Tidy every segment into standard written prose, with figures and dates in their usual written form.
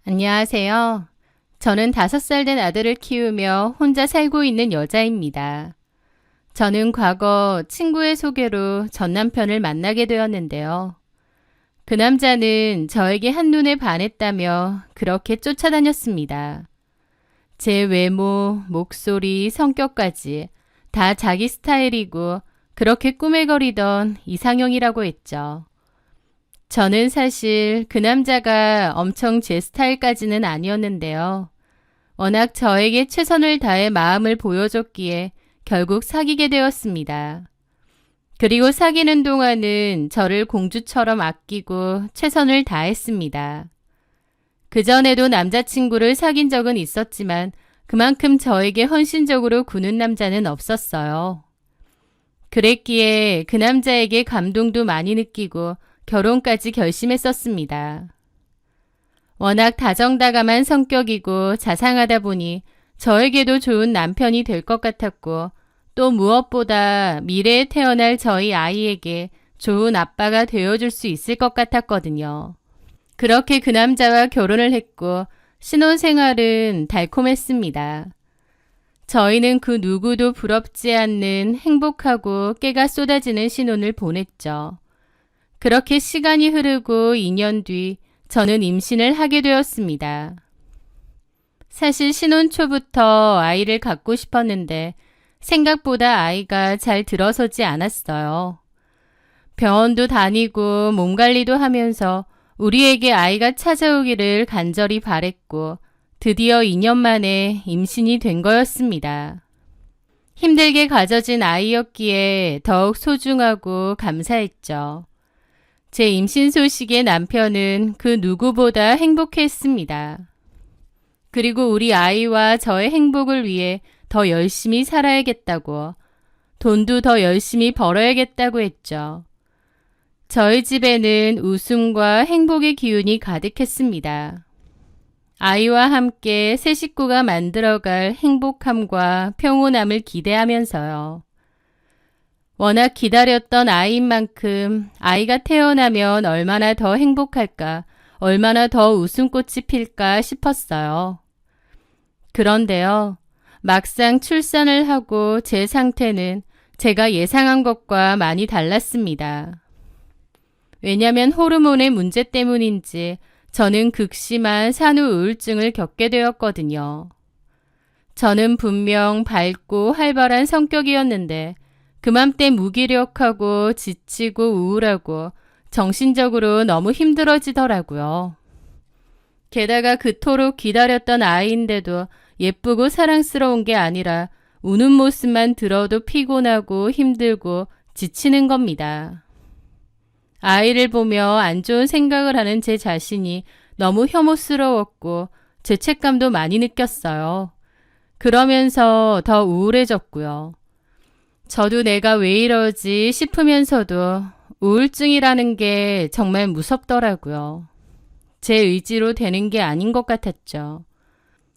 안녕하세요. 저는 5살 된 아들을 키우며 혼자 살고 있는 여자입니다. 저는 과거 친구의 소개로 전 남편을 만나게 되었는데요. 그 남자는 저에게 한눈에 반했다며 그렇게 쫓아다녔습니다. 제 외모, 목소리, 성격까지 다 자기 스타일이고 그렇게 꾸물거리던 이상형이라고 했죠. 저는 사실 그 남자가 엄청 제 스타일까지는 아니었는데요. 워낙 저에게 최선을 다해 마음을 보여줬기에 결국 사귀게 되었습니다. 그리고 사귀는 동안은 저를 공주처럼 아끼고 최선을 다했습니다. 그전에도 남자친구를 사귄 적은 있었지만 그만큼 저에게 헌신적으로 구는 남자는 없었어요. 그랬기에 그 남자에게 감동도 많이 느끼고 결혼까지 결심했었습니다. 워낙 다정다감한 성격이고 자상하다 보니 저에게도 좋은 남편이 될 것 같았고 또 무엇보다 미래에 태어날 저희 아이에게 좋은 아빠가 되어줄 수 있을 것 같았거든요. 그렇게 그 남자와 결혼을 했고 신혼생활은 달콤했습니다. 저희는 그 누구도 부럽지 않는 행복하고 깨가 쏟아지는 신혼을 보냈죠. 그렇게 시간이 흐르고 2년 뒤 저는 임신을 하게 되었습니다. 사실 신혼 초부터 아이를 갖고 싶었는데 생각보다 아이가 잘 들어서지 않았어요. 병원도 다니고 몸 관리도 하면서 우리에게 아이가 찾아오기를 간절히 바랬고 드디어 2년 만에 임신이 된 거였습니다. 힘들게 가져진 아이였기에 더욱 소중하고 감사했죠. 제 임신 소식에 남편은 그 누구보다 행복했습니다. 그리고 우리 아이와 저의 행복을 위해 더 열심히 살아야겠다고, 돈도 더 열심히 벌어야겠다고 했죠. 저희 집에는 웃음과 행복의 기운이 가득했습니다. 아이와 함께 새 식구가 만들어갈 행복함과 평온함을 기대하면서요. 워낙 기다렸던 아이인 만큼 아이가 태어나면 얼마나 더 행복할까, 얼마나 더 웃음꽃이 필까 싶었어요. 그런데요, 막상 출산을 하고 제 상태는 제가 예상한 것과 많이 달랐습니다. 왜냐면 호르몬의 문제 때문인지 저는 극심한 산후 우울증을 겪게 되었거든요. 저는 분명 밝고 활발한 성격이었는데 그맘때 무기력하고 지치고 우울하고 정신적으로 너무 힘들어지더라고요. 게다가 그토록 기다렸던 아이인데도 예쁘고 사랑스러운 게 아니라 우는 모습만 들어도 피곤하고 힘들고 지치는 겁니다. 아이를 보며 안 좋은 생각을 하는 제 자신이 너무 혐오스러웠고 죄책감도 많이 느꼈어요. 그러면서 더 우울해졌고요. 저도 내가 왜 이러지 싶으면서도 우울증이라는 게 정말 무섭더라고요. 제 의지로 되는 게 아닌 것 같았죠.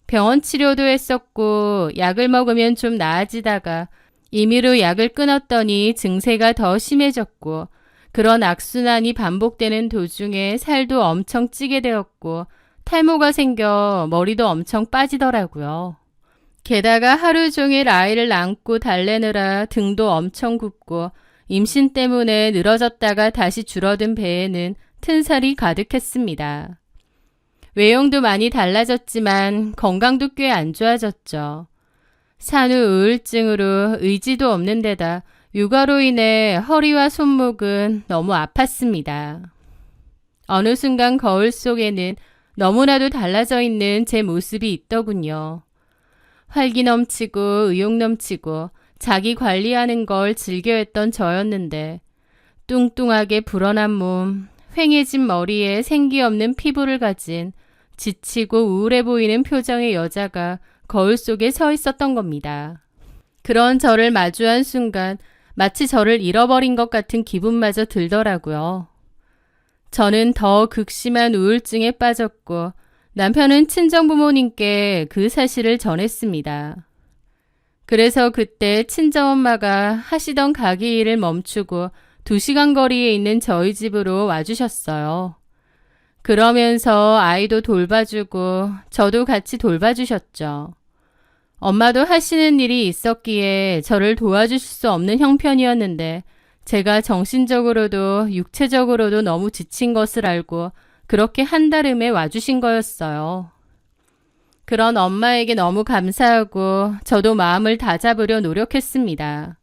병원 치료도 했었고 약을 먹으면 좀 나아지다가 임의로 약을 끊었더니 증세가 더 심해졌고 그런 악순환이 반복되는 도중에 살도 엄청 찌게 되었고 탈모가 생겨 머리도 엄청 빠지더라고요. 게다가 하루 종일 아이를 안고 달래느라 등도 엄청 굽고 임신 때문에 늘어졌다가 다시 줄어든 배에는 튼살이 가득했습니다. 외형도 많이 달라졌지만 건강도 꽤 안 좋아졌죠. 산후 우울증으로 의지도 없는 데다 육아로 인해 허리와 손목은 너무 아팠습니다. 어느 순간 거울 속에는 너무나도 달라져 있는 제 모습이 있더군요. 활기 넘치고 의욕 넘치고 자기 관리하는 걸 즐겨했던 저였는데 뚱뚱하게 불어난 몸, 휑해진 머리에 생기 없는 피부를 가진 지치고 우울해 보이는 표정의 여자가 거울 속에 서 있었던 겁니다. 그런 저를 마주한 순간 마치 저를 잃어버린 것 같은 기분마저 들더라고요. 저는 더 극심한 우울증에 빠졌고 남편은 친정부모님께 그 사실을 전했습니다. 그래서 그때 친정엄마가 하시던 가게 일을 멈추고 2시간 거리에 있는 저희 집으로 와주셨어요. 그러면서 아이도 돌봐주고 저도 같이 돌봐주셨죠. 엄마도 하시는 일이 있었기에 저를 도와주실 수 없는 형편이었는데 제가 정신적으로도 육체적으로도 너무 지친 것을 알고 그렇게 한달음에 와주신 거였어요. 그런 엄마에게 너무 감사하고 저도 마음을 다잡으려 노력했습니다.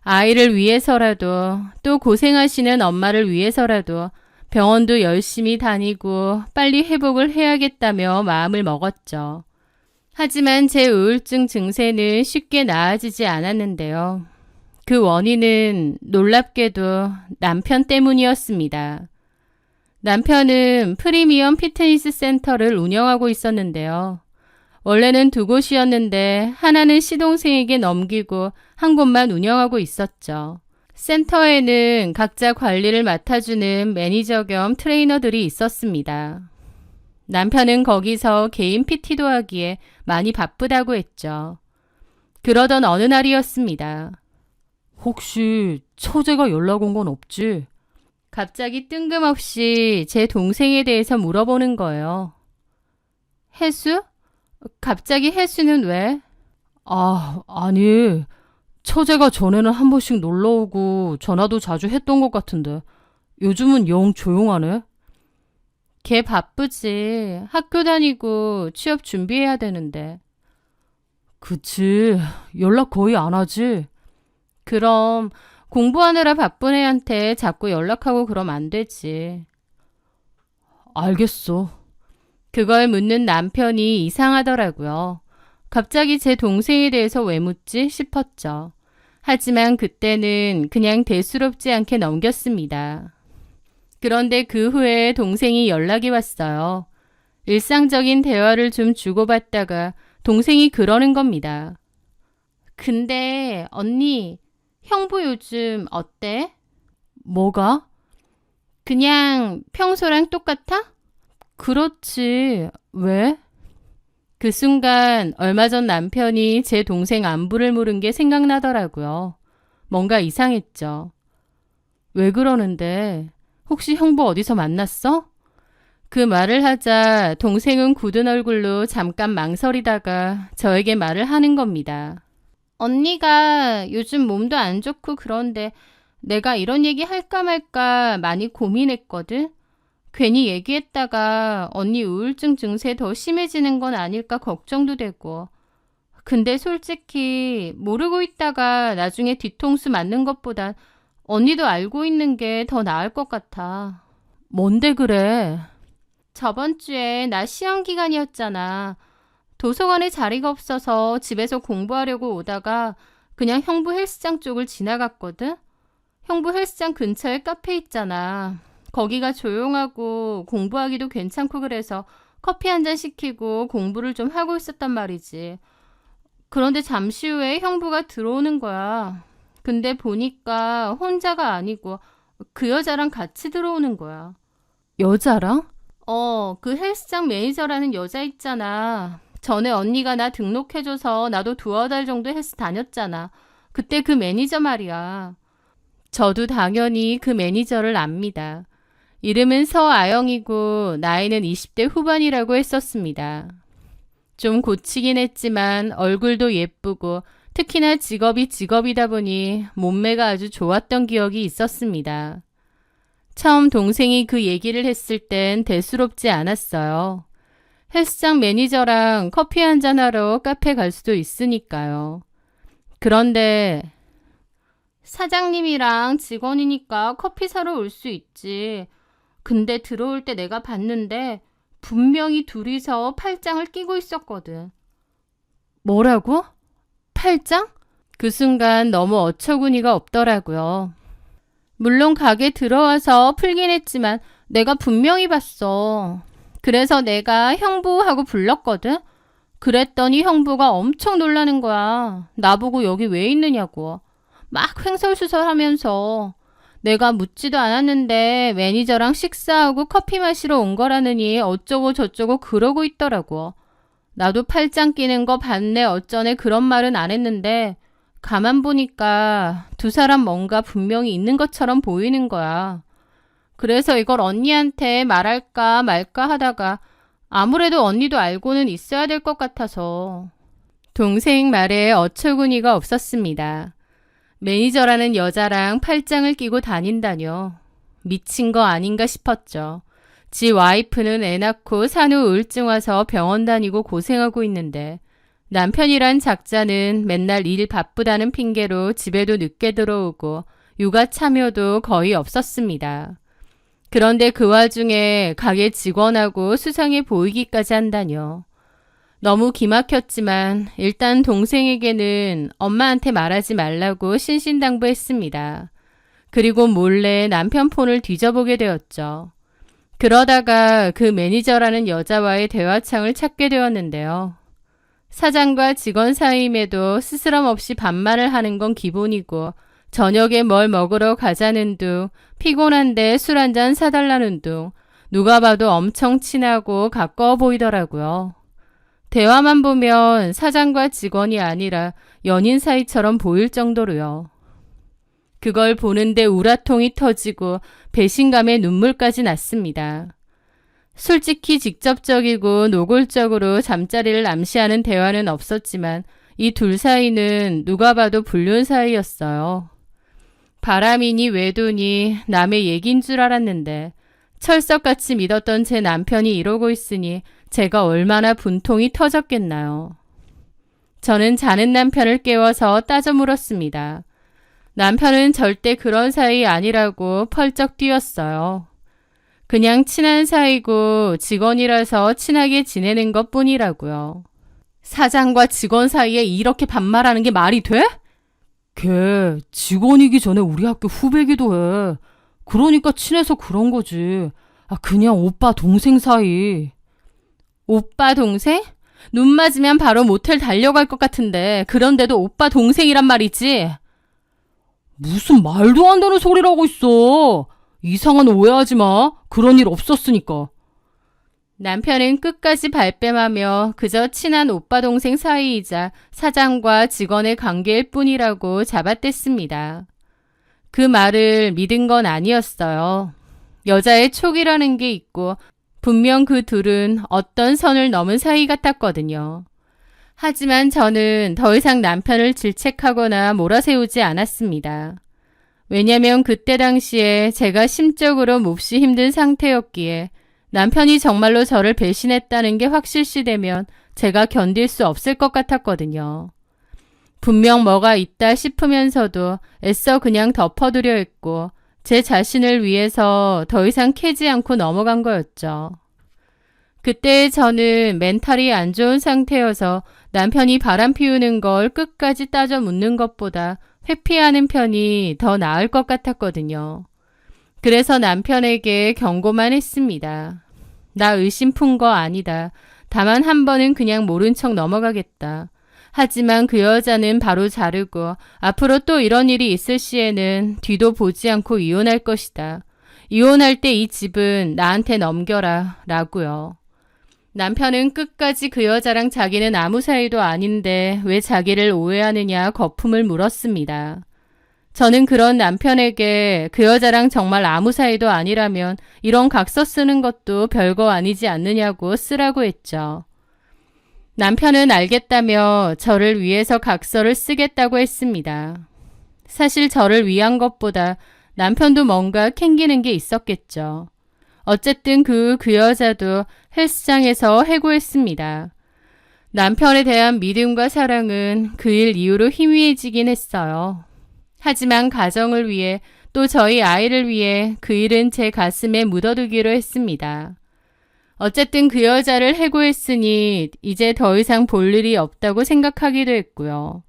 아이를 위해서라도 또 고생하시는 엄마를 위해서라도 병원도 열심히 다니고 빨리 회복을 해야겠다며 마음을 먹었죠. 하지만 제 우울증 증세는 쉽게 나아지지 않았는데요. 그 원인은 놀랍게도 남편 때문이었습니다. 남편은 프리미엄 피트니스 센터를 운영하고 있었는데요. 원래는 2곳이었는데 하나는 시동생에게 넘기고 한 곳만 운영하고 있었죠. 센터에는 각자 관리를 맡아주는 매니저 겸 트레이너들이 있었습니다. 남편은 거기서 개인 PT도 하기에 많이 바쁘다고 했죠. 그러던 어느 날이었습니다. 혹시 처제가 연락 온 건 없지? 갑자기 뜬금없이 제 동생에 대해서 물어보는 거예요. 혜수? 갑자기 혜수는 왜? 아니. 처제가 전에는 한 번씩 놀러 오고 전화도 자주 했던 것 같은데 요즘은 영 조용하네. 걔 바쁘지. 학교 다니고 취업 준비해야 되는데. 그치. 연락 거의 안 하지. 그럼 공부하느라 바쁜 애한테 자꾸 연락하고 그럼 안 되지. 알겠어. 그걸 묻는 남편이 이상하더라고요. 갑자기 제 동생에 대해서 왜 묻지 싶었죠. 하지만 그때는 그냥 대수롭지 않게 넘겼습니다. 그런데 그 후에 동생이 연락이 왔어요. 일상적인 대화를 좀 주고받다가 동생이 그러는 겁니다. 근데 언니, 형부 요즘 어때? 뭐가? 그냥 평소랑 똑같아? 그렇지. 왜? 그 순간 얼마 전 남편이 제 동생 안부를 물은 게 생각나더라고요. 뭔가 이상했죠. 왜 그러는데? 혹시 형부 어디서 만났어? 그 말을 하자 동생은 굳은 얼굴로 잠깐 망설이다가 저에게 말을 하는 겁니다. 언니가 요즘 몸도 안 좋고 그런데 내가 이런 얘기 할까 말까 많이 고민했거든. 괜히 얘기했다가 언니 우울증 증세 더 심해지는 건 아닐까 걱정도 되고. 근데 솔직히 모르고 있다가 나중에 뒤통수 맞는 것보단 언니도 알고 있는 게 더 나을 것 같아. 뭔데 그래? 저번 주에 나 시험 기간이었잖아. 도서관에 자리가 없어서 집에서 공부하려고 오다가 그냥 형부 헬스장 쪽을 지나갔거든. 형부 헬스장 근처에 카페 있잖아. 거기가 조용하고 공부하기도 괜찮고 그래서 커피 한 잔 시키고 공부를 좀 하고 있었단 말이지. 그런데 잠시 후에 형부가 들어오는 거야. 근데 보니까 혼자가 아니고 그 여자랑 같이 들어오는 거야. 여자랑? 그 헬스장 매니저라는 여자 있잖아. 전에 언니가 나 등록해줘서 나도 2달 정도 헬스 다녔잖아. 그때 그 매니저 말이야. 저도 당연히 그 매니저를 압니다. 이름은 서아영이고 나이는 20대 후반이라고 했었습니다. 좀 고치긴 했지만 얼굴도 예쁘고 특히나 직업이 직업이다 보니 몸매가 아주 좋았던 기억이 있었습니다. 처음 동생이 그 얘기를 했을 땐 대수롭지 않았어요. 헬스장 매니저랑 커피 한잔 하러 카페 갈 수도 있으니까요. 그런데 사장님이랑 직원이니까 커피 사러 올 수 있지. 근데 들어올 때 내가 봤는데 분명히 둘이서 팔짱을 끼고 있었거든. 뭐라고? 팔짱? 그 순간 너무 어처구니가 없더라고요. 물론 가게 들어와서 풀긴 했지만 내가 분명히 봤어. 그래서 내가 형부하고 불렀거든. 그랬더니 형부가 엄청 놀라는 거야. 나보고 여기 왜 있느냐고. 막 횡설수설하면서 내가 묻지도 않았는데 매니저랑 식사하고 커피 마시러 온 거라느니 어쩌고 저쩌고 그러고 있더라고. 나도 팔짱 끼는 거 봤네 어쩌네 그런 말은 안 했는데 가만 보니까 두 사람 뭔가 분명히 있는 것처럼 보이는 거야. 그래서 이걸 언니한테 말할까 말까 하다가 아무래도 언니도 알고는 있어야 될 것 같아서. 동생 말에 어처구니가 없었습니다. 매니저라는 여자랑 팔짱을 끼고 다닌다뇨. 미친 거 아닌가 싶었죠. 지 와이프는 애 낳고 산후 우울증 와서 병원 다니고 고생하고 있는데 남편이란 작자는 맨날 일 바쁘다는 핑계로 집에도 늦게 들어오고 육아 참여도 거의 없었습니다. 그런데 그 와중에 가게 직원하고 수상해 보이기까지 한다뇨. 너무 기막혔지만 일단 동생에게는 엄마한테 말하지 말라고 신신당부했습니다. 그리고 몰래 남편 폰을 뒤져보게 되었죠. 그러다가 그 매니저라는 여자와의 대화창을 찾게 되었는데요. 사장과 직원 사이임에도 스스럼 없이 반말을 하는 건 기본이고 저녁에 뭘 먹으러 가자는 둥, 피곤한데 술 한잔 사달라는 둥, 누가 봐도 엄청 친하고 가까워 보이더라고요. 대화만 보면 사장과 직원이 아니라 연인 사이처럼 보일 정도로요. 그걸 보는데 우라통이 터지고 배신감에 눈물까지 났습니다. 솔직히 직접적이고 노골적으로 잠자리를 암시하는 대화는 없었지만 이 둘 사이는 누가 봐도 불륜 사이였어요. 바람이니 외도니 남의 얘기인 줄 알았는데 철석같이 믿었던 제 남편이 이러고 있으니 제가 얼마나 분통이 터졌겠나요. 저는 자는 남편을 깨워서 따져 물었습니다. 남편은 절대 그런 사이 아니라고 펄쩍 뛰었어요. 그냥 친한 사이고 직원이라서 친하게 지내는 것뿐이라고요. 사장과 직원 사이에 이렇게 반말하는 게 말이 돼? 걔 직원이기 전에 우리 학교 후배기도 해. 그러니까 친해서 그런 거지. 그냥 오빠 동생 사이. 오빠 동생? 눈 맞으면 바로 모텔 달려갈 것 같은데 그런데도 오빠 동생이란 말이지? 무슨 말도 안 되는 소리를 하고 있어. 이상한 오해하지 마. 그런 일 없었으니까. 남편은 끝까지 발뺌하며 그저 친한 오빠 동생 사이이자 사장과 직원의 관계일 뿐이라고 잡아댔습니다. 그 말을 믿은 건 아니었어요. 여자의 촉이라는 게 있고 분명 그 둘은 어떤 선을 넘은 사이 같았거든요. 하지만 저는 더 이상 남편을 질책하거나 몰아세우지 않았습니다. 왜냐면 그때 당시에 제가 심적으로 몹시 힘든 상태였기에 남편이 정말로 저를 배신했다는 게 확실시되면 제가 견딜 수 없을 것 같았거든요. 분명 뭐가 있다 싶으면서도 애써 그냥 덮어두려 했고 제 자신을 위해서 더 이상 캐지 않고 넘어간 거였죠. 그때 저는 멘탈이 안 좋은 상태여서 남편이 바람 피우는 걸 끝까지 따져 묻는 것보다 회피하는 편이 더 나을 것 같았거든요. 그래서 남편에게 경고만 했습니다. 나 의심 푼 거 아니다. 다만 한 번은 그냥 모른 척 넘어가겠다. 하지만 그 여자는 바로 자르고 앞으로 또 이런 일이 있을 시에는 뒤도 보지 않고 이혼할 것이다. 이혼할 때 이 집은 나한테 넘겨라 라고요. 남편은 끝까지 그 여자랑 자기는 아무 사이도 아닌데 왜 자기를 오해하느냐 거품을 물었습니다. 저는 그런 남편에게 그 여자랑 정말 아무 사이도 아니라면 이런 각서 쓰는 것도 별거 아니지 않느냐고 쓰라고 했죠. 남편은 알겠다며 저를 위해서 각서를 쓰겠다고 했습니다. 사실 저를 위한 것보다 남편도 뭔가 캥기는 게 있었겠죠. 어쨌든 그 여자도 헬스장에서 해고했습니다. 남편에 대한 믿음과 사랑은 그 일 이후로 희미해지긴 했어요. 하지만 가정을 위해 또 저희 아이를 위해 그 일은 제 가슴에 묻어두기로 했습니다. 어쨌든 그 여자를 해고했으니 이제 더 이상 볼 일이 없다고 생각하기도 했고요.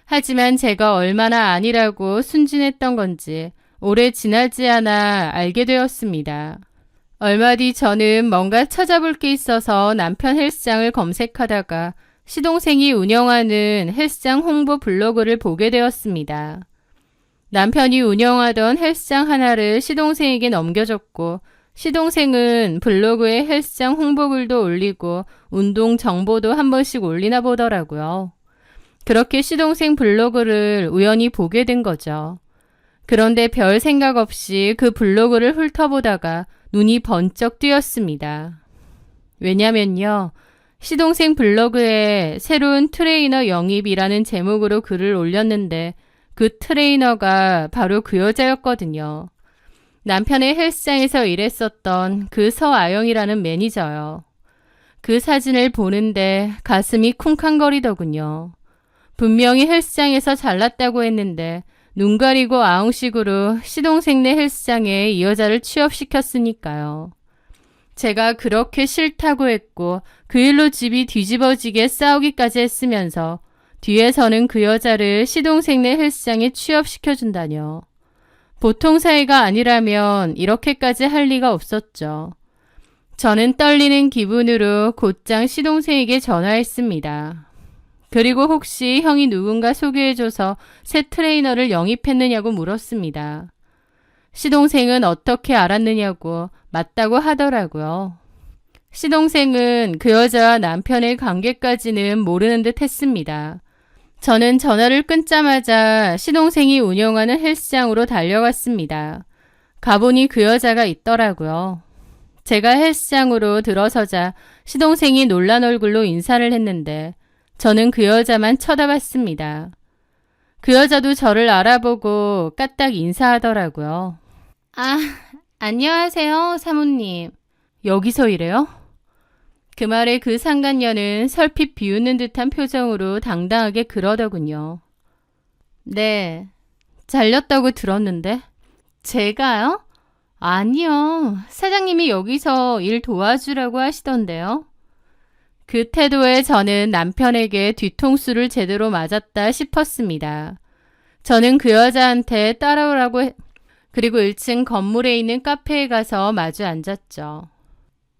하지만 제가 얼마나 아니라고 순진했던 건지 오래 지나지 않아 알게 되었습니다. 얼마 뒤 저는 뭔가 찾아볼 게 있어서 남편 헬스장을 검색하다가 시동생이 운영하는 헬스장 홍보 블로그를 보게 되었습니다. 남편이 운영하던 헬스장 하나를 시동생에게 넘겨줬고 시동생은 블로그에 헬스장 홍보글도 올리고 운동 정보도 한 번씩 올리나 보더라고요. 그렇게 시동생 블로그를 우연히 보게 된 거죠. 그런데 별 생각 없이 그 블로그를 훑어보다가 눈이 번쩍 뜨였습니다. 왜냐면요. 시동생 블로그에 새로운 트레이너 영입이라는 제목으로 글을 올렸는데 그 트레이너가 바로 그 여자였거든요. 남편의 헬스장에서 일했었던 그 서아영이라는 매니저요. 그 사진을 보는데 가슴이 쿵쾅거리더군요. 분명히 헬스장에서 잘났다고 했는데 눈 가리고 아웅식으로 시동생네 헬스장에 이 여자를 취업시켰으니까요. 제가 그렇게 싫다고 했고 그 일로 집이 뒤집어지게 싸우기까지 했으면서 뒤에서는 그 여자를 시동생네 헬스장에 취업시켜준다뇨. 보통 사이가 아니라면 이렇게까지 할 리가 없었죠. 저는 떨리는 기분으로 곧장 시동생에게 전화했습니다. 그리고 혹시 형이 누군가 소개해줘서 새 트레이너를 영입했느냐고 물었습니다. 시동생은 어떻게 알았느냐고 맞다고 하더라고요. 시동생은 그 여자와 남편의 관계까지는 모르는 듯 했습니다. 저는 전화를 끊자마자 시동생이 운영하는 헬스장으로 달려갔습니다. 가보니 그 여자가 있더라고요. 제가 헬스장으로 들어서자 시동생이 놀란 얼굴로 인사를 했는데 저는 그 여자만 쳐다봤습니다. 그 여자도 저를 알아보고 까딱 인사하더라고요. 아, 안녕하세요, 사모님. 여기서 일해요? 그 말에 그 상간녀는 설핏 비웃는 듯한 표정으로 당당하게 그러더군요. 네, 잘렸다고 들었는데. 제가요? 아니요, 사장님이 여기서 일 도와주라고 하시던데요. 그 태도에 저는 남편에게 뒤통수를 제대로 맞았다 싶었습니다. 저는 그 여자한테 따라오라고 그리고 1층 건물에 있는 카페에 가서 마주 앉았죠.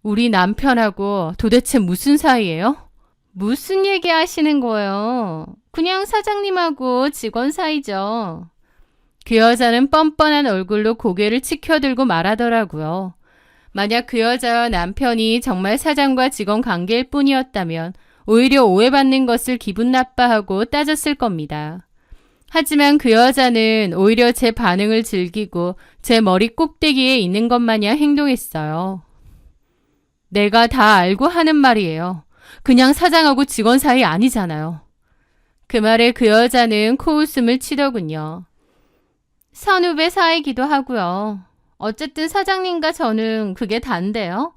우리 남편하고 도대체 무슨 사이예요? 무슨 얘기 하시는 거예요? 그냥 사장님하고 직원 사이죠. 그 여자는 뻔뻔한 얼굴로 고개를 치켜들고 말하더라고요. 만약 그 여자와 남편이 정말 사장과 직원 관계일 뿐이었다면 오히려 오해받는 것을 기분 나빠하고 따졌을 겁니다. 하지만 그 여자는 오히려 제 반응을 즐기고 제 머리 꼭대기에 있는 것 마냥 행동했어요. 내가 다 알고 하는 말이에요. 그냥 사장하고 직원 사이 아니잖아요. 그 말에 그 여자는 코웃음을 치더군요. 선후배 사이기도 하고요. 어쨌든 사장님과 저는 그게 단데요.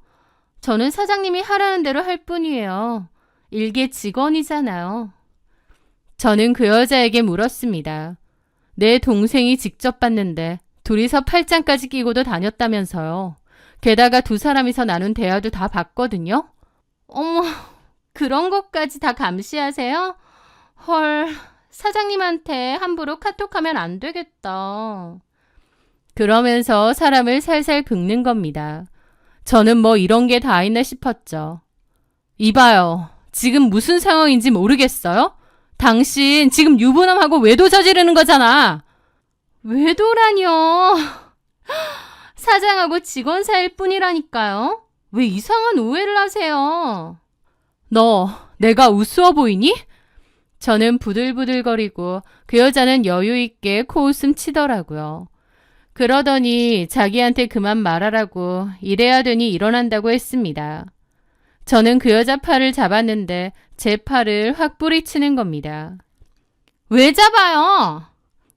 저는 사장님이 하라는 대로 할 뿐이에요. 일개 직원이잖아요. 저는 그 여자에게 물었습니다. 내 동생이 직접 봤는데 둘이서 팔짱까지 끼고도 다녔다면서요. 게다가 두 사람이서 나눈 대화도 다 봤거든요. 어머, 그런 것까지 다 감시하세요? 헐, 사장님한테 함부로 카톡하면 안 되겠다. 그러면서 사람을 살살 긁는 겁니다. 저는 뭐 이런 게 다 있나 싶었죠. 이봐요. 지금 무슨 상황인지 모르겠어요? 당신 지금 유부남하고 외도 저지르는 거잖아. 외도라뇨. 사장하고 직원 사이일 뿐이라니까요. 왜 이상한 오해를 하세요? 너 내가 우스워 보이니? 저는 부들부들거리고 그 여자는 여유 있게 코웃음 치더라고요. 그러더니 자기한테 그만 말하라고 이래야 되니 일어난다고 했습니다. 저는 그 여자 팔을 잡았는데 제 팔을 확 뿌리치는 겁니다. 왜 잡아요?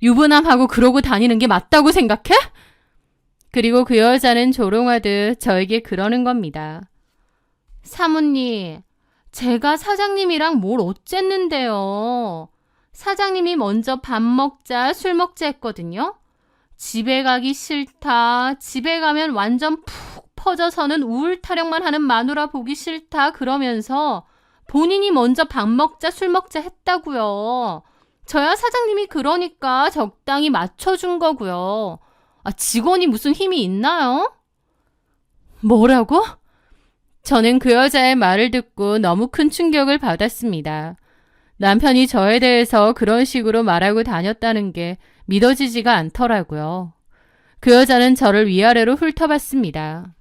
유부남하고 그러고 다니는 게 맞다고 생각해? 그리고 그 여자는 조롱하듯 저에게 그러는 겁니다. 사모님, 제가 사장님이랑 뭘 어쨌는데요. 사장님이 먼저 밥 먹자, 술 먹자 했거든요. 집에 가기 싫다. 집에 가면 완전 푹 퍼져서는 우울 타령만 하는 마누라 보기 싫다. 그러면서 본인이 먼저 밥 먹자, 술 먹자 했다고요. 저야 사장님이 그러니까 적당히 맞춰준 거고요. 아, 직원이 무슨 힘이 있나요? 뭐라고? 저는 그 여자의 말을 듣고 너무 큰 충격을 받았습니다. 남편이 저에 대해서 그런 식으로 말하고 다녔다는 게 믿어지지가 않더라고요. 그 여자는 저를 위아래로 훑어봤습니다.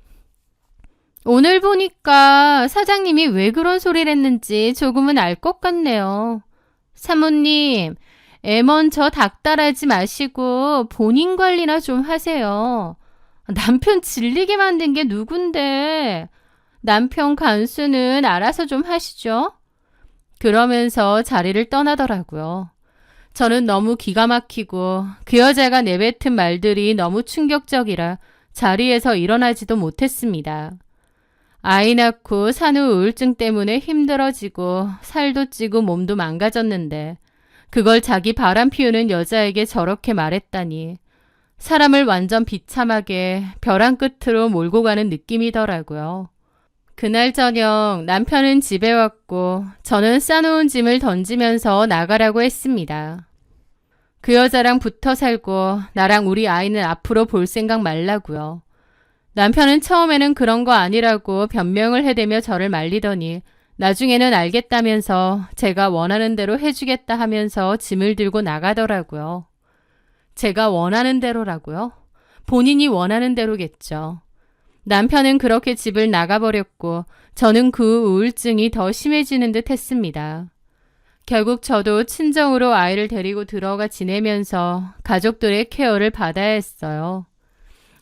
오늘 보니까 사장님이 왜 그런 소리를 했는지 조금은 알 것 같네요. 사모님, 애 먼저 닥달하지 마시고 본인 관리나 좀 하세요. 남편 질리게 만든 게 누군데. 남편 간수는 알아서 좀 하시죠. 그러면서 자리를 떠나더라고요. 저는 너무 기가 막히고 그 여자가 내뱉은 말들이 너무 충격적이라 자리에서 일어나지도 못했습니다. 아이 낳고 산후 우울증 때문에 힘들어지고 살도 찌고 몸도 망가졌는데 그걸 자기 바람 피우는 여자에게 저렇게 말했다니 사람을 완전 비참하게 벼랑 끝으로 몰고 가는 느낌이더라고요. 그날 저녁 남편은 집에 왔고 저는 싸놓은 짐을 던지면서 나가라고 했습니다. 그 여자랑 붙어 살고 나랑 우리 아이는 앞으로 볼 생각 말라고요. 남편은 처음에는 그런 거 아니라고 변명을 해대며 저를 말리더니 나중에는 알겠다면서 제가 원하는 대로 해주겠다 하면서 짐을 들고 나가더라고요. 제가 원하는 대로라고요? 본인이 원하는 대로겠죠. 남편은 그렇게 집을 나가버렸고 저는 그 우울증이 더 심해지는 듯 했습니다. 결국 저도 친정으로 아이를 데리고 들어가 지내면서 가족들의 케어를 받아야 했어요.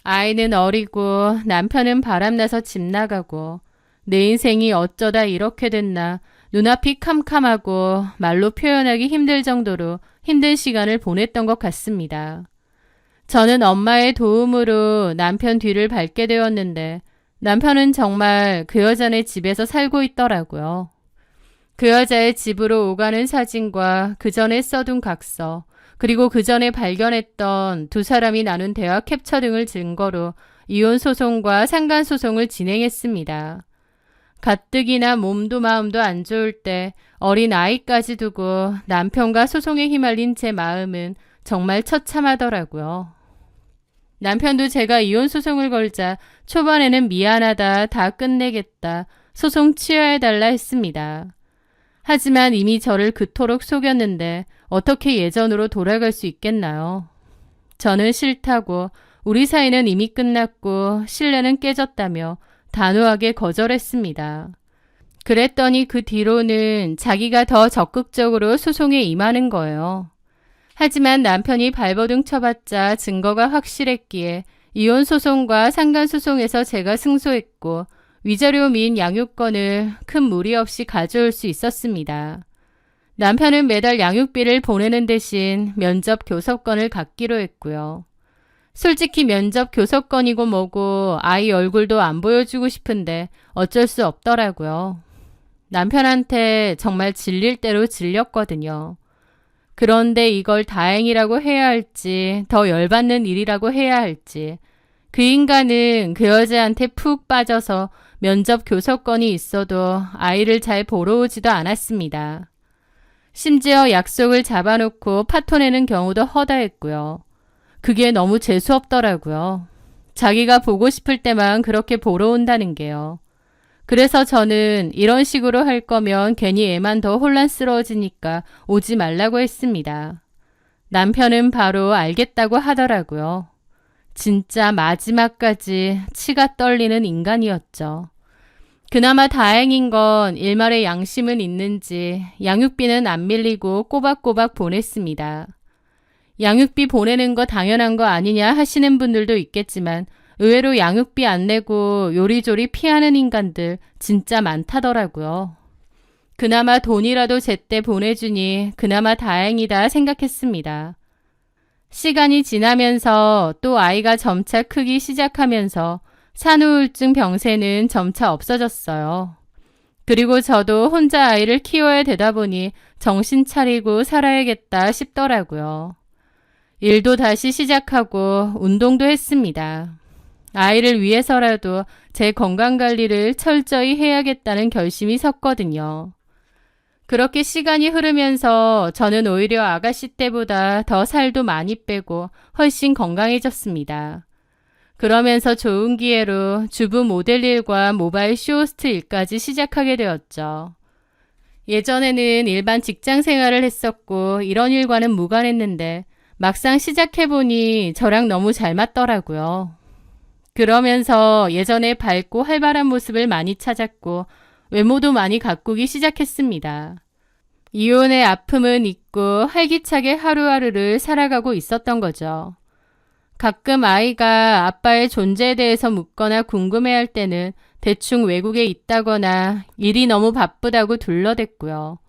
아이는 어리고 남편은 바람나서 집 나가고 내 인생이 어쩌다 이렇게 됐나 눈앞이 캄캄하고 말로 표현하기 힘들 정도로 힘든 시간을 보냈던 것 같습니다. 저는 엄마의 도움으로 남편 뒤를 밟게 되었는데 남편은 정말 그 여자네 집에서 살고 있더라고요. 그 여자의 집으로 오가는 사진과 그 전에 써둔 각서, 그리고 그 전에 발견했던 두 사람이 나눈 대화 캡처 등을 증거로 이혼 소송과 상간 소송을 진행했습니다. 가뜩이나 몸도 마음도 안 좋을 때 어린 아이까지 두고 남편과 소송에 휘말린 제 마음은 정말 처참하더라고요. 남편도 제가 이혼 소송을 걸자 초반에는 미안하다, 다 끝내겠다, 소송 취하해달라 했습니다. 하지만 이미 저를 그토록 속였는데 어떻게 예전으로 돌아갈 수 있겠나요? 저는 싫다고 우리 사이는 이미 끝났고 신뢰는 깨졌다며 단호하게 거절했습니다. 그랬더니 그 뒤로는 자기가 더 적극적으로 소송에 임하는 거예요. 하지만 남편이 발버둥 쳐봤자 증거가 확실했기에 이혼 소송과 상간 소송에서 제가 승소했고 위자료 및 양육권을 큰 무리 없이 가져올 수 있었습니다. 남편은 매달 양육비를 보내는 대신 면접 교섭권을 갖기로 했고요. 솔직히 면접 교섭권이고 뭐고 아이 얼굴도 안 보여주고 싶은데 어쩔 수 없더라고요. 남편한테 정말 질릴 대로 질렸거든요. 그런데 이걸 다행이라고 해야 할지 더 열받는 일이라고 해야 할지 그 인간은 그 여자한테 푹 빠져서 면접 교섭권이 있어도 아이를 잘 보러 오지도 않았습니다. 심지어 약속을 잡아놓고 파토내는 경우도 허다했고요. 그게 너무 재수없더라고요. 자기가 보고 싶을 때만 그렇게 보러 온다는 게요. 그래서 저는 이런 식으로 할 거면 괜히 애만 더 혼란스러워지니까 오지 말라고 했습니다. 남편은 바로 알겠다고 하더라고요. 진짜 마지막까지 치가 떨리는 인간이었죠. 그나마 다행인 건 일말의 양심은 있는지 양육비는 안 밀리고 꼬박꼬박 보냈습니다. 양육비 보내는 거 당연한 거 아니냐 하시는 분들도 있겠지만 의외로 양육비 안 내고 요리조리 피하는 인간들 진짜 많다더라고요. 그나마 돈이라도 제때 보내주니 그나마 다행이다 생각했습니다. 시간이 지나면서 또 아이가 점차 크기 시작하면서 산후우울증 병세는 점차 없어졌어요. 그리고 저도 혼자 아이를 키워야 되다 보니 정신 차리고 살아야겠다 싶더라고요. 일도 다시 시작하고 운동도 했습니다. 아이를 위해서라도 제 건강관리를 철저히 해야겠다는 결심이 섰거든요. 그렇게 시간이 흐르면서 저는 오히려 아가씨 때보다 더 살도 많이 빼고 훨씬 건강해졌습니다. 그러면서 좋은 기회로 주부 모델 일과 모바일 쇼호스트 일까지 시작하게 되었죠. 예전에는 일반 직장 생활을 했었고 이런 일과는 무관했는데 막상 시작해보니 저랑 너무 잘 맞더라고요. 그러면서 예전에 밝고 활발한 모습을 많이 찾았고 외모도 많이 가꾸기 시작했습니다. 이혼의 아픔은 잊고 활기차게 하루하루를 살아가고 있었던 거죠. 가끔 아이가 아빠의 존재에 대해서 묻거나 궁금해할 때는 대충 외국에 있다거나 일이 너무 바쁘다고 둘러댔고요.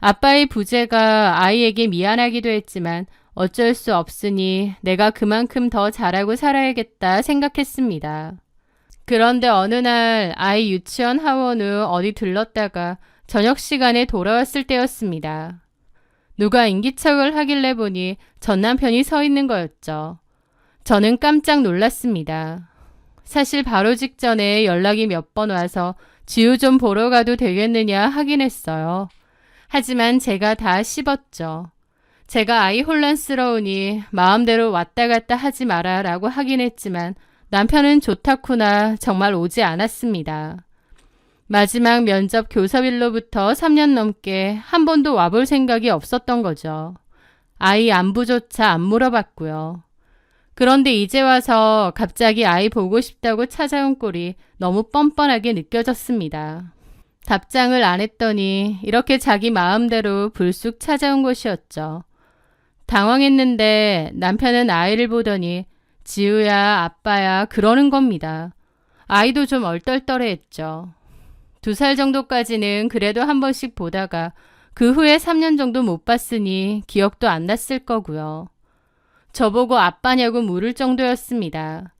아빠의 부재가 아이에게 미안하기도 했지만 어쩔 수 없으니 내가 그만큼 더 잘하고 살아야겠다 생각했습니다. 그런데 어느 날 아이 유치원 하원 후 어디 들렀다가 저녁 시간에 돌아왔을 때였습니다. 누가 인기척을 하길래 보니 전 남편이 서 있는 거였죠. 저는 깜짝 놀랐습니다. 사실 바로 직전에 연락이 몇 번 와서 지우 좀 보러 가도 되겠느냐 하긴 했어요. 하지만 제가 다 씹었죠. 제가 아이 혼란스러우니 마음대로 왔다 갔다 하지 마라 라고 하긴 했지만 남편은 좋다쿠나 정말 오지 않았습니다. 마지막 면접 교섭일로부터 3년 넘게 한 번도 와볼 생각이 없었던 거죠. 아이 안부조차 안 물어봤고요. 그런데 이제 와서 갑자기 아이 보고 싶다고 찾아온 꼴이 너무 뻔뻔하게 느껴졌습니다. 답장을 안 했더니 이렇게 자기 마음대로 불쑥 찾아온 것이었죠. 당황했는데 남편은 아이를 보더니 지우야, 아빠야 그러는 겁니다. 아이도 좀 얼떨떨해했죠. 2살 정도까지는 그래도 한 번씩 보다가 그 후에 3년 정도 못 봤으니 기억도 안 났을 거고요. 저보고 아빠냐고 물을 정도였습니다.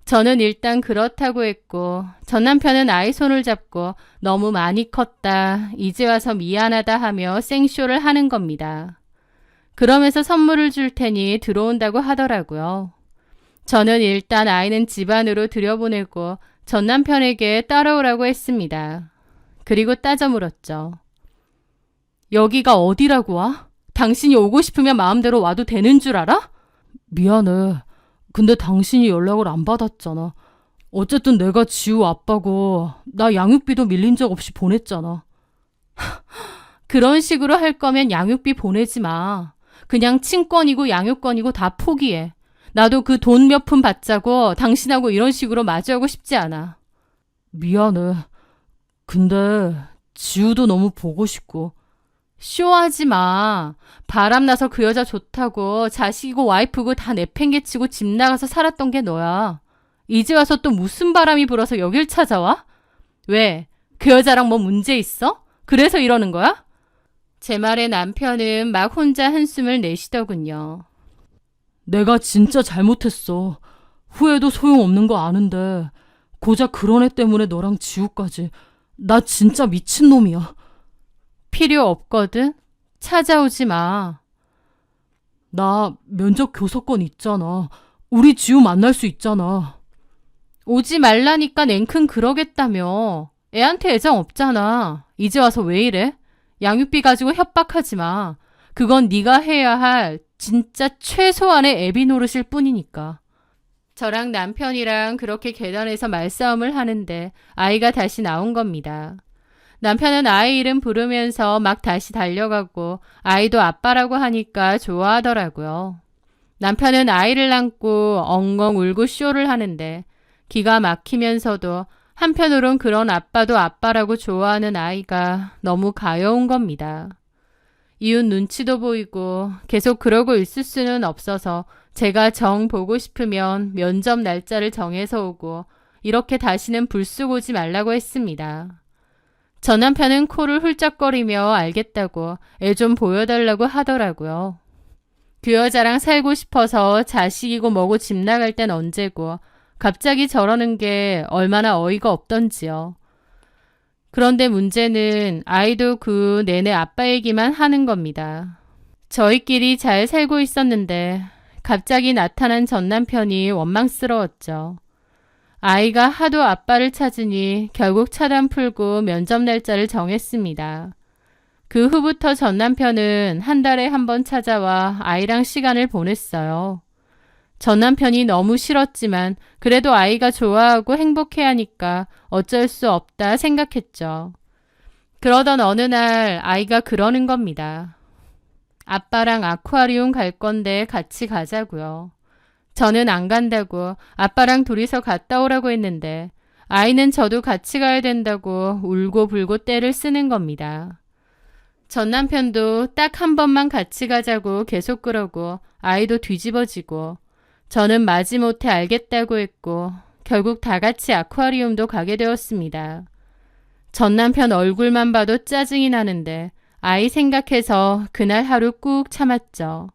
저는 일단 그렇다고 했고 전 남편은 아이 손을 잡고 너무 많이 컸다, 이제 와서 미안하다 하며 생쇼를 하는 겁니다. 그러면서 선물을 줄 테니 들어온다고 하더라고요. 저는 일단 아이는 집 안으로 들여보내고 전 남편에게 따라오라고 했습니다. 그리고 따져 물었죠. 여기가 어디라고 와? 당신이 오고 싶으면 마음대로 와도 되는 줄 알아? 미안해. 근데 당신이 연락을 안 받았잖아. 어쨌든 내가 지우 아빠고 나 양육비도 밀린 적 없이 보냈잖아. 그런 식으로 할 거면 양육비 보내지 마. 그냥 친권이고 양육권이고 다 포기해. 나도 그 돈 몇 푼 받자고 당신하고 이런 식으로 마주하고 싶지 않아. 미안해. 근데 지우도 너무 보고 싶고. 쇼하지 마. 바람나서 그 여자 좋다고 자식이고 와이프고 다 내팽개치고 집 나가서 살았던 게 너야. 이제 와서 또 무슨 바람이 불어서 여길 찾아와? 왜? 그 여자랑 뭐 문제 있어? 그래서 이러는 거야? 제 말에 남편은 막 혼자 한숨을 내쉬더군요. 내가 진짜 잘못했어. 후회도 소용없는 거 아는데 고작 그런 애 때문에 너랑 지우까지. 나 진짜 미친놈이야. 필요 없거든? 찾아오지 마. 나 면접 교섭권 있잖아. 우리 지우 만날 수 있잖아. 오지 말라니까 냉큼 그러겠다며. 애한테 애정 없잖아. 이제 와서 왜 이래? 양육비 가지고 협박하지 마. 그건 네가 해야 할 진짜 최소한의 애비 노릇일 뿐이니까. 저랑 남편이랑 그렇게 계단에서 말싸움을 하는데 아이가 다시 나온 겁니다. 남편은 아이 이름 부르면서 막 다시 달려가고 아이도 아빠라고 하니까 좋아하더라고요. 남편은 아이를 안고 엉엉 울고 쇼를 하는데 기가 막히면서도 한편으론 그런 아빠도 아빠라고 좋아하는 아이가 너무 가여운 겁니다. 이웃 눈치도 보이고 계속 그러고 있을 수는 없어서 제가 정 보고 싶으면 면접 날짜를 정해서 오고 이렇게 다시는 불쑥 오지 말라고 했습니다. 전 남편은 코를 훌쩍거리며 알겠다고 애 좀 보여달라고 하더라고요. 그 여자랑 살고 싶어서 자식이고 뭐고 집 나갈 땐 언제고 갑자기 저러는 게 얼마나 어이가 없던지요. 그런데 문제는 아이도 그 내내 아빠 얘기만 하는 겁니다. 저희끼리 잘 살고 있었는데 갑자기 나타난 전 남편이 원망스러웠죠. 아이가 하도 아빠를 찾으니 결국 차단 풀고 면접 날짜를 정했습니다. 그 후부터 전 남편은 한 달에 한 번 찾아와 아이랑 시간을 보냈어요. 전 남편이 너무 싫었지만 그래도 아이가 좋아하고 행복해하니까 어쩔 수 없다 생각했죠. 그러던 어느 날 아이가 그러는 겁니다. 아빠랑 아쿠아리움 갈 건데 같이 가자고요. 저는 안 간다고 아빠랑 둘이서 갔다 오라고 했는데 아이는 저도 같이 가야 된다고 울고 불고 떼를 쓰는 겁니다. 전 남편도 딱 한 번만 같이 가자고 계속 그러고 아이도 뒤집어지고 저는 마지못해 알겠다고 했고 결국 다 같이 아쿠아리움도 가게 되었습니다. 전 남편 얼굴만 봐도 짜증이 나는데 아이 생각해서 그날 하루 꾹 참았죠.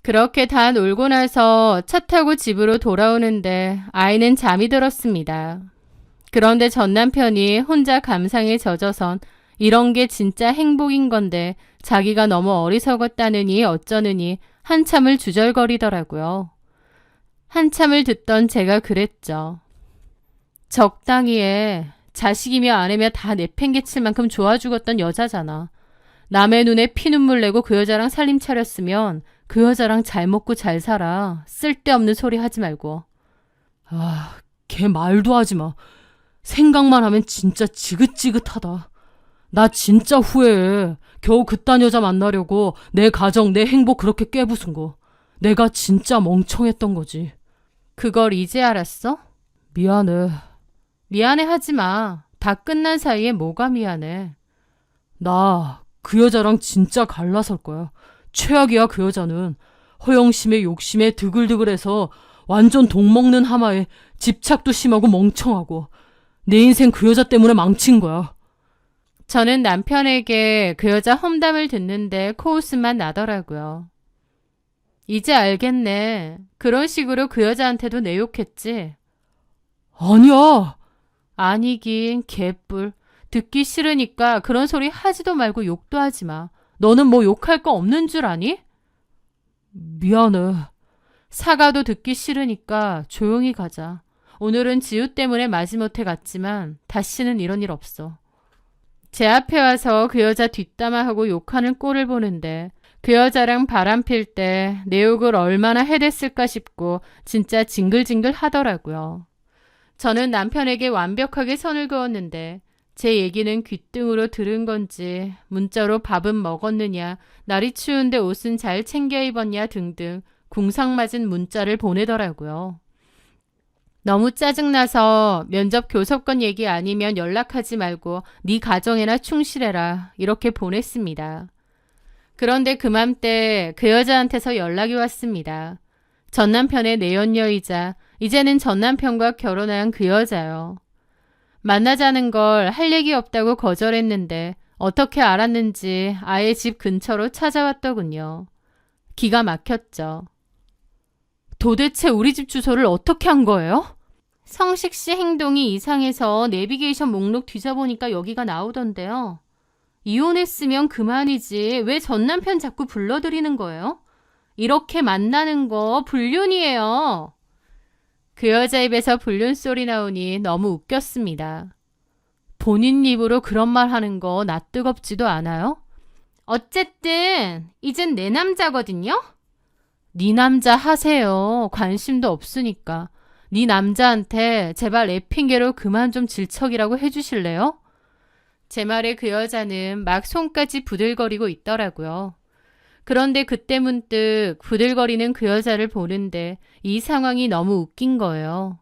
그렇게 다 놀고 나서 차 타고 집으로 돌아오는데 아이는 잠이 들었습니다. 그런데 전 남편이 혼자 감상에 젖어선 이런 게 진짜 행복인 건데 자기가 너무 어리석었다느니 어쩌느니 한참을 주절거리더라고요. 한참을 듣던 제가 그랬죠. 적당히 해. 자식이며 아내며 다 내팽개칠 만큼 좋아 죽었던 여자잖아. 남의 눈에 피눈물 내고 그 여자랑 살림 차렸으면 그 여자랑 잘 먹고 잘 살아. 쓸데없는 소리 하지 말고. 아, 걔 말도 하지 마. 생각만 하면 진짜 지긋지긋하다. 나 진짜 후회해. 겨우 그딴 여자 만나려고 내 가정, 내 행복 그렇게 깨부순 거. 내가 진짜 멍청했던 거지. 그걸 이제 알았어? 미안해. 미안해 하지 마. 다 끝난 사이에 뭐가 미안해. 나 그 여자랑 진짜 갈라설 거야. 최악이야 그 여자는. 허영심에 욕심에 드글드글해서 완전 독먹는 하마에 집착도 심하고 멍청하고 내 인생 그 여자 때문에 망친 거야. 저는 남편에게 그 여자 험담을 듣는데 코웃음만 나더라고요. 이제 알겠네. 그런 식으로 그 여자한테도 내 욕했지. 아니야. 아니긴 개뿔. 듣기 싫으니까 그런 소리 하지도 말고 욕도 하지 마. 너는 뭐 욕할 거 없는 줄 아니? 미안해. 사과도 듣기 싫으니까 조용히 가자. 오늘은 지우 때문에 마지못해 갔지만 다시는 이런 일 없어. 제 앞에 와서 그 여자 뒷담화하고 욕하는 꼴을 보는데 그 여자랑 바람 필 때 내 욕을 얼마나 해댔을까 싶고 진짜 징글징글 하더라고요. 저는 남편에게 완벽하게 선을 그었는데 제 얘기는 귓등으로 들은 건지 문자로 밥은 먹었느냐, 날이 추운데 옷은 잘 챙겨 입었냐 등등 궁상맞은 문자를 보내더라고요. 너무 짜증나서 면접 교섭권 얘기 아니면 연락하지 말고 네 가정에나 충실해라 이렇게 보냈습니다. 그런데 그맘때 그 여자한테서 연락이 왔습니다. 전 남편의 내연녀이자 이제는 전 남편과 결혼한 그 여자요. 만나자는 걸 할 얘기 없다고 거절했는데 어떻게 알았는지 아예 집 근처로 찾아왔더군요. 기가 막혔죠. 도대체 우리 집 주소를 어떻게 한 거예요? 성식 씨 행동이 이상해서 내비게이션 목록 뒤져보니까 여기가 나오던데요. 이혼했으면 그만이지 왜 전 남편 자꾸 불러들이는 거예요? 이렇게 만나는 거 불륜이에요. 그 여자 입에서 불륜 소리 나오니 너무 웃겼습니다. 본인 입으로 그런 말 하는 거 나 뜨겁지도 않아요? 어쨌든 이젠 내 남자거든요? 네 남자 하세요. 관심도 없으니까. 네 남자한테 제발 애 핑계로 그만 좀 질척이라고 해주실래요? 제 말에 그 여자는 막 손까지 부들거리고 있더라고요. 그런데 그때 문득 부들거리는 그 여자를 보는데 이 상황이 너무 웃긴 거예요.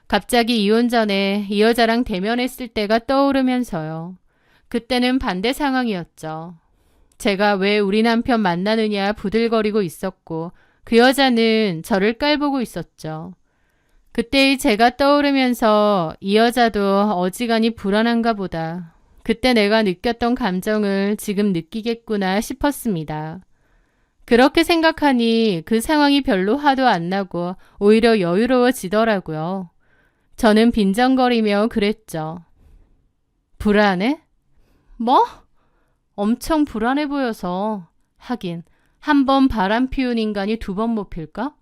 갑자기 이혼 전에 이 여자랑 대면했을 때가 떠오르면서요. 그때는 반대 상황이었죠. 제가 왜 우리 남편 만나느냐 부들거리고 있었고 그 여자는 저를 깔보고 있었죠. 그때의 제가 떠오르면서 이 여자도 어지간히 불안한가 보다. 그때 내가 느꼈던 감정을 지금 느끼겠구나 싶었습니다. 그렇게 생각하니 그 상황이 별로 화도 안 나고 오히려 여유로워지더라고요. 저는 빈정거리며 그랬죠. 불안해? 뭐? 엄청 불안해 보여서. 하긴 한 번 바람 피운 인간이 두 번 못 필까?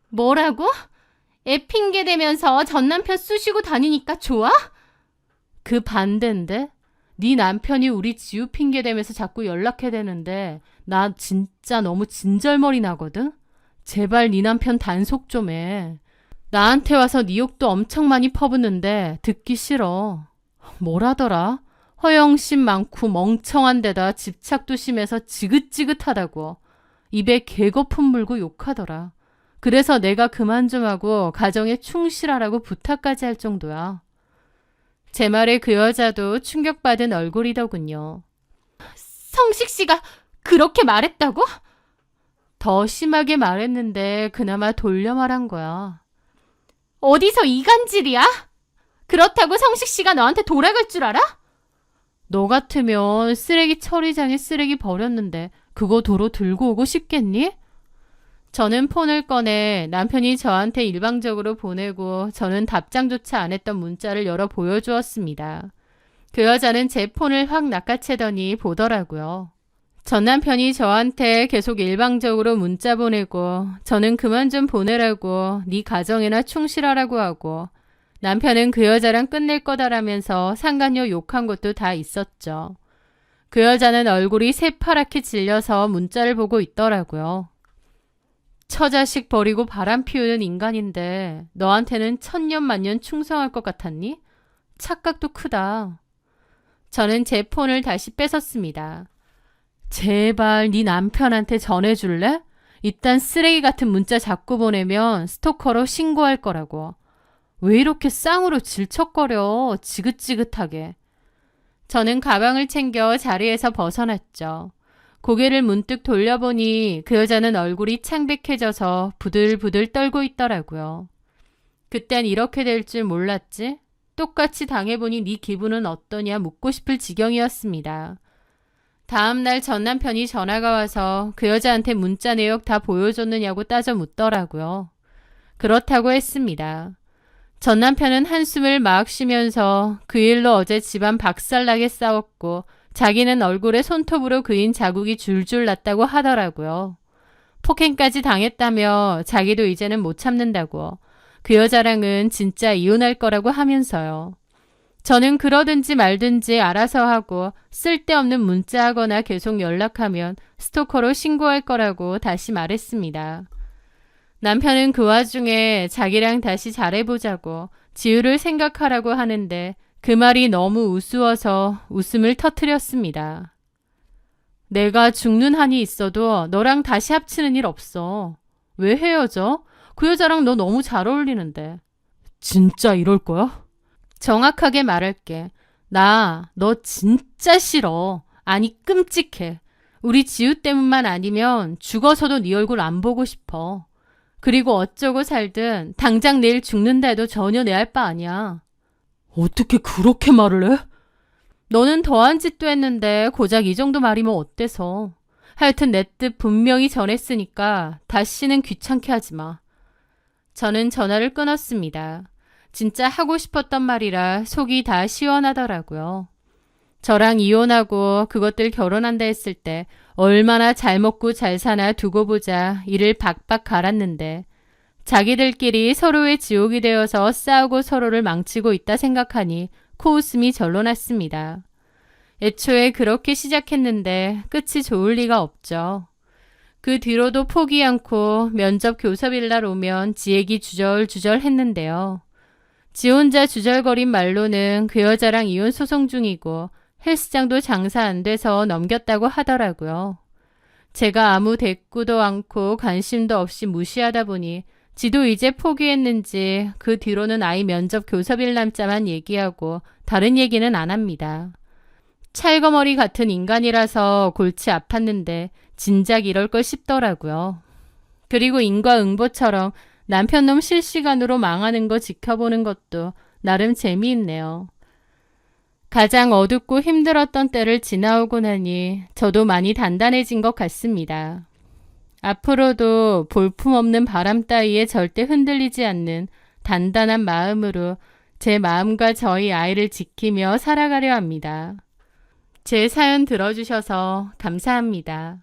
뭐라고? 애 핑계 대면서 전 남편 쑤시고 다니니까 좋아? 그 반대인데? 네 남편이 우리 지우 핑계 대면서 자꾸 연락해대는데 나 진짜 너무 진절머리 나거든? 제발 네 남편 단속 좀 해. 나한테 와서 네 욕도 엄청 많이 퍼붓는데 듣기 싫어. 뭐라더라? 허영심 많고 멍청한 데다 집착도 심해서 지긋지긋하다고. 입에 개거품 물고 욕하더라. 그래서 내가 그만 좀 하고 가정에 충실하라고 부탁까지 할 정도야. 제 말에 그 여자도 충격받은 얼굴이더군요. 성식 씨가 그렇게 말했다고? 더 심하게 말했는데 그나마 돌려 말한 거야. 어디서 이간질이야? 그렇다고 성식 씨가 너한테 돌아갈 줄 알아? 너 같으면 쓰레기 처리장에 쓰레기 버렸는데 그거 도로 들고 오고 싶겠니? 저는 폰을 꺼내 남편이 저한테 일방적으로 보내고 저는 답장조차 안 했던 문자를 열어 보여주었습니다. 그 여자는 제 폰을 확 낚아채더니 보더라고요. 전 남편이 저한테 계속 일방적으로 문자 보내고 저는 그만 좀 보내라고 네 가정에나 충실하라고 하고 남편은 그 여자랑 끝낼 거다라면서 상간녀 욕한 것도 다 있었죠. 그 여자는 얼굴이 새파랗게 질려서 문자를 보고 있더라고요. 처자식 버리고 바람 피우는 인간인데 너한테는 천년만년 충성할 것 같았니? 착각도 크다. 저는 제 폰을 다시 뺏었습니다. 제발 네 남편한테 전해줄래? 이딴 쓰레기 같은 문자 자꾸 보내면 스토커로 신고할 거라고. 왜 이렇게 쌍으로 질척거려 지긋지긋하게. 저는 가방을 챙겨 자리에서 벗어났죠. 고개를 문득 돌려보니 그 여자는 얼굴이 창백해져서 부들부들 떨고 있더라고요. 그땐 이렇게 될 줄 몰랐지? 똑같이 당해보니 네 기분은 어떠냐 묻고 싶을 지경이었습니다. 다음날 전 남편이 전화가 와서 그 여자한테 문자 내역 다 보여줬느냐고 따져 묻더라고요. 그렇다고 했습니다. 전 남편은 한숨을 막 쉬면서 그 일로 어제 집안 박살나게 싸웠고 자기는 얼굴에 손톱으로 그인 자국이 줄줄 났다고 하더라고요. 폭행까지 당했다며 자기도 이제는 못 참는다고 그 여자랑은 진짜 이혼할 거라고 하면서요. 저는 그러든지 말든지 알아서 하고 쓸데없는 문자하거나 계속 연락하면 스토커로 신고할 거라고 다시 말했습니다. 남편은 그 와중에 자기랑 다시 잘해보자고 지우를 생각하라고 하는데 그 말이 너무 우스워서 웃음을 터뜨렸습니다. 내가 죽는 한이 있어도 너랑 다시 합치는 일 없어. 왜 헤어져? 그 여자랑 너 너무 잘 어울리는데. 진짜 이럴 거야? 정확하게 말할게. 나 너 진짜 싫어. 아니 끔찍해. 우리 지우 때문만 아니면 죽어서도 네 얼굴 안 보고 싶어. 그리고 어쩌고 살든 당장 내일 죽는다 해도 전혀 내 할 바 아니야. 어떻게 그렇게 말을 해? 너는 더한 짓도 했는데 고작 이 정도 말이면 어때서. 하여튼 내 뜻 분명히 전했으니까 다시는 귀찮게 하지 마. 저는 전화를 끊었습니다. 진짜 하고 싶었던 말이라 속이 다 시원하더라고요. 저랑 이혼하고 그것들 결혼한다 했을 때 얼마나 잘 먹고 잘 사나 두고 보자 이를 박박 갈았는데 자기들끼리 서로의 지옥이 되어서 싸우고 서로를 망치고 있다 생각하니 코웃음이 절로 났습니다. 애초에 그렇게 시작했는데 끝이 좋을 리가 없죠. 그 뒤로도 포기 않고 면접 교섭일 날 오면 지 얘기 주절주절 했는데요. 지 혼자 주절거린 말로는 그 여자랑 이혼 소송 중이고 헬스장도 장사 안 돼서 넘겼다고 하더라고요. 제가 아무 대꾸도 않고 관심도 없이 무시하다 보니 지도 이제 포기했는지 그 뒤로는 아이 면접 교섭일 날짜만 얘기하고 다른 얘기는 안 합니다. 찰거머리 같은 인간이라서 골치 아팠는데 진작 이럴 걸 싶더라고요. 그리고 인과응보처럼 남편놈 실시간으로 망하는 거 지켜보는 것도 나름 재미있네요. 가장 어둡고 힘들었던 때를 지나오고 나니 저도 많이 단단해진 것 같습니다. 앞으로도 볼품없는 바람 따위에 절대 흔들리지 않는 단단한 마음으로 제 마음과 저희 아이를 지키며 살아가려 합니다. 제 사연 들어주셔서 감사합니다.